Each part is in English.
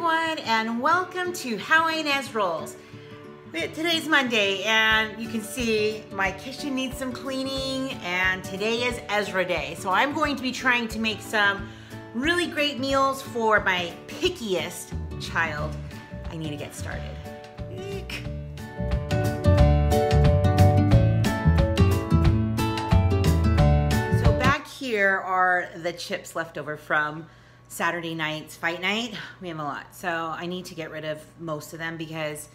everyone, and welcome to How Ines Rolls. Today's Monday, and you can see my kitchen needs some cleaning, and today is Ezra Day. So I'm going to be trying to make some really great meals for my pickiest child. I need to get started. Eek. So back here are the chips left over from Saturday night's fight night. We have a lot, so I need to get rid of most of them because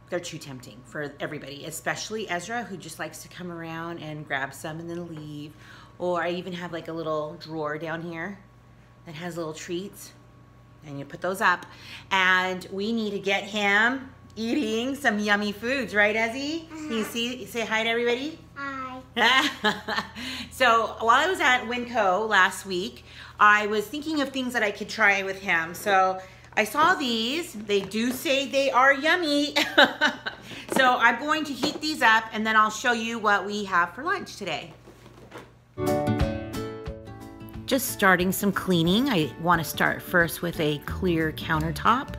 they're too tempting for everybody, especially Ezra, who just likes to come around and grab some and then leave. Or I even have like a little drawer down here that has little treats, and you put those up. And we need to get him eating some yummy foods, right, Ezzy? Can you say hi to everybody? Hi. So while I was at Winco last week, I was thinking of things that I could try with him. So I saw these. They do say they are yummy. So I'm going to heat these up, and then I'll show you what we have for lunch today. Just starting some cleaning. I want to start first with a clear countertop.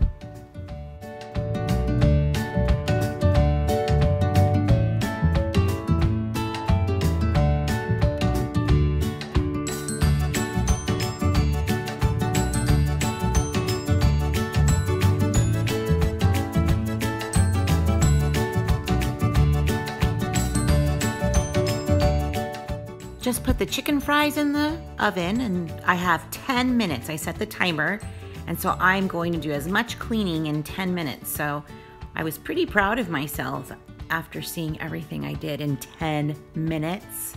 Just put the chicken fries in the oven, and I have 10 minutes. I set the timer, and so I'm going to do as much cleaning in 10 minutes. So I was pretty proud of myself after seeing everything I did in 10 minutes.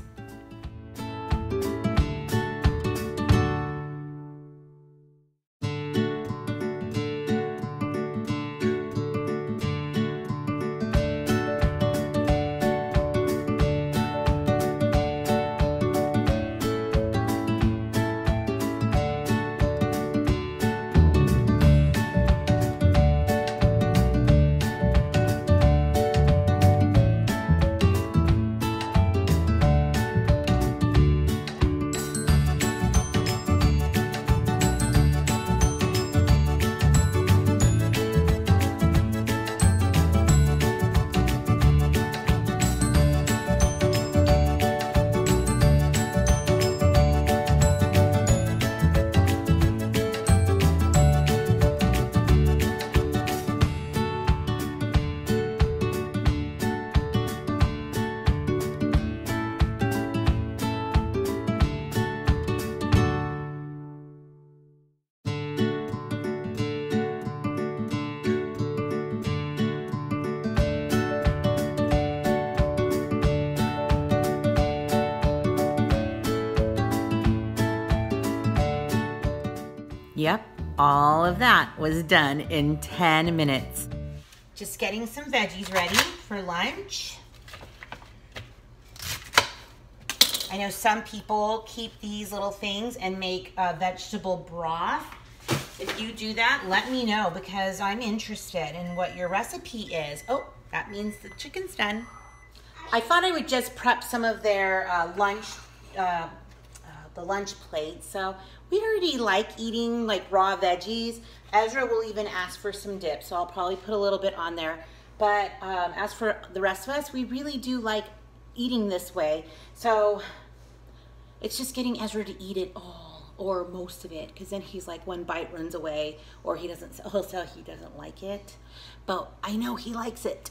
Yep, all of that was done in 10 minutes. Just getting some veggies ready for lunch. I know some people keep these little things and make a vegetable broth. If you do that, let me know, because I'm interested in what your recipe is. Oh, that means the chicken's done. I thought I would just prep some of their lunch plate. So we already like eating like raw veggies. Ezra will even ask for some dip, so I'll probably put a little bit on there. But as for the rest of us, we really do like eating this way. So it's just getting Ezra to eat it all, or most of it, because then he's like, one bite runs away, or he'll say he doesn't like it. But I know he likes it.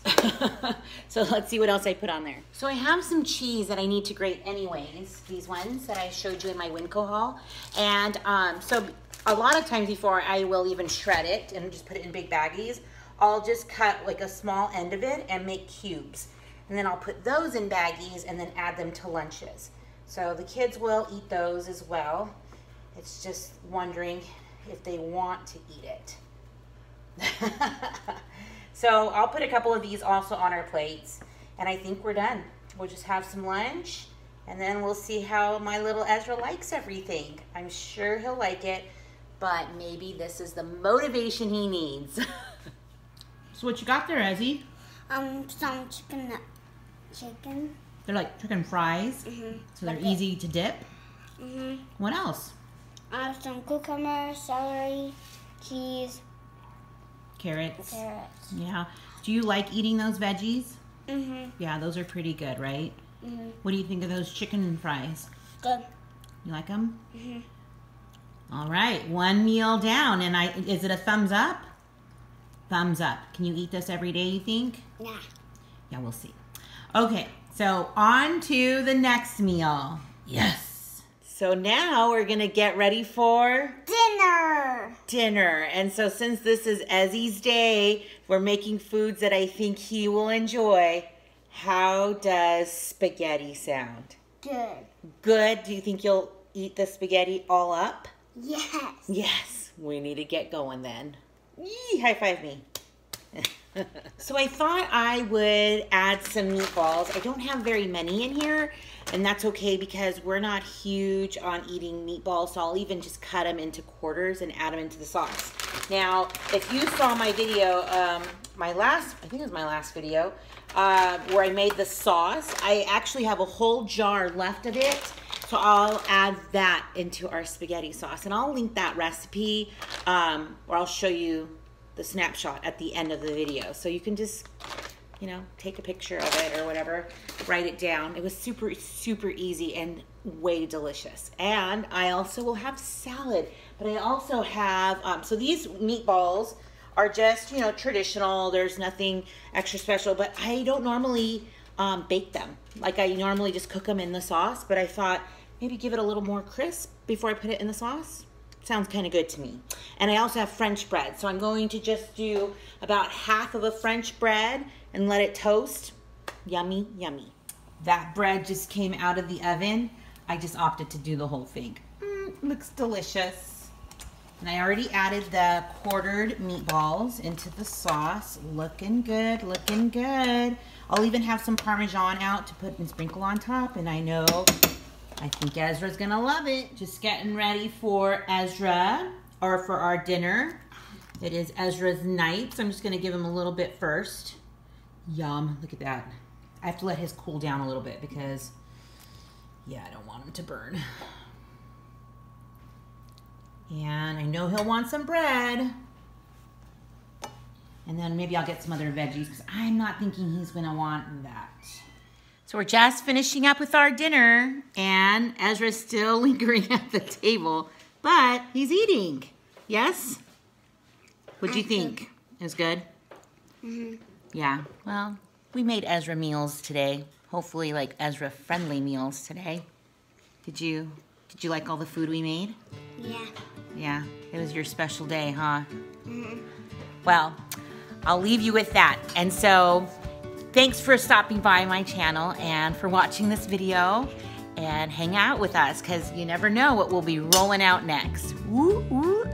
So let's see what else I put on there. So I have some cheese that I need to grate anyways, these ones that I showed you in my Winco haul. And so a lot of times before I will even shred it and just put it in big baggies, I'll just cut like a small end of it and make cubes. And then I'll put those in baggies and then add them to lunches. So the kids will eat those as well. It's just wondering if they want to eat it. So I'll put a couple of these also on our plates, and I think we're done. We'll just have some lunch, and then we'll see how my little Ezra likes everything. I'm sure he'll like it, but maybe this is the motivation he needs. So what you got there, Ezzy? Some chicken. They're like chicken fries, so they're easy to dip. What else? Some cucumber, celery, cheese, Carrots. Carrots. Yeah. Do you like eating those veggies? Mm-hmm. Yeah, those are pretty good, right? Mm-hmm. What do you think of those chicken fries? Good. You like them? Mm-hmm. All right, one meal down, and is it a thumbs up? Thumbs up. Can you eat this every day, you think? Yeah. Yeah, we'll see. Okay, so on to the next meal. Yes. So now we're gonna get ready for Dinner. And so since this is Ezzy's day, we're making foods that I think he will enjoy. How does spaghetti sound? Good. Good. Do you think you'll eat the spaghetti all up? Yes. Yes. We need to get going then. Yee, high five me. So I thought I would add some meatballs. I don't have very many in here, and that's okay because we're not huge on eating meatballs, so I'll even just cut them into quarters and add them into the sauce. Now, if you saw my video, I think it was my last video, where I made the sauce, I actually have a whole jar left of it, so I'll add that into our spaghetti sauce, and I'll link that recipe, or I'll show you the snapshot at the end of the video. So you can just, you know, take a picture of it or whatever, write it down. It was super, super easy and way delicious. And I also will have salad, but I also have, so these meatballs are just, you know, traditional. There's nothing extra special, but I don't normally bake them. Like I normally just cook them in the sauce, but I thought maybe give it a little more crisp before I put it in the sauce. Sounds kind of good to me. And I also have French bread. So I'm going to just do about half of a French bread and let it toast. Yummy, yummy. That bread just came out of the oven. I just opted to do the whole thing. Looks delicious. And I already added the quartered meatballs into the sauce. Looking good, looking good. I'll even have some Parmesan out to put and sprinkle on top. And I think Ezra's gonna love it. Just getting ready for Ezra, or for our dinner. It is Ezra's night, so I'm just gonna give him a little bit first. Yum, look at that. I have to let his cool down a little bit because, yeah, I don't want him to burn. And I know he'll want some bread. And then maybe I'll get some other veggies because I'm not thinking he's gonna want that. So we're just finishing up with our dinner, and Ezra's still lingering at the table, but he's eating. Yes? What'd you think? It was good? Mm-hmm. Yeah. Well, we made Ezra meals today. Hopefully, like Ezra-friendly meals today. Did you like all the food we made? Yeah. Yeah. It was your special day, huh? Mm-hmm. Well, I'll leave you with that. And so, thanks for stopping by my channel and for watching this video, and hang out with us because you never know what we'll be rolling out next. Woo, woo.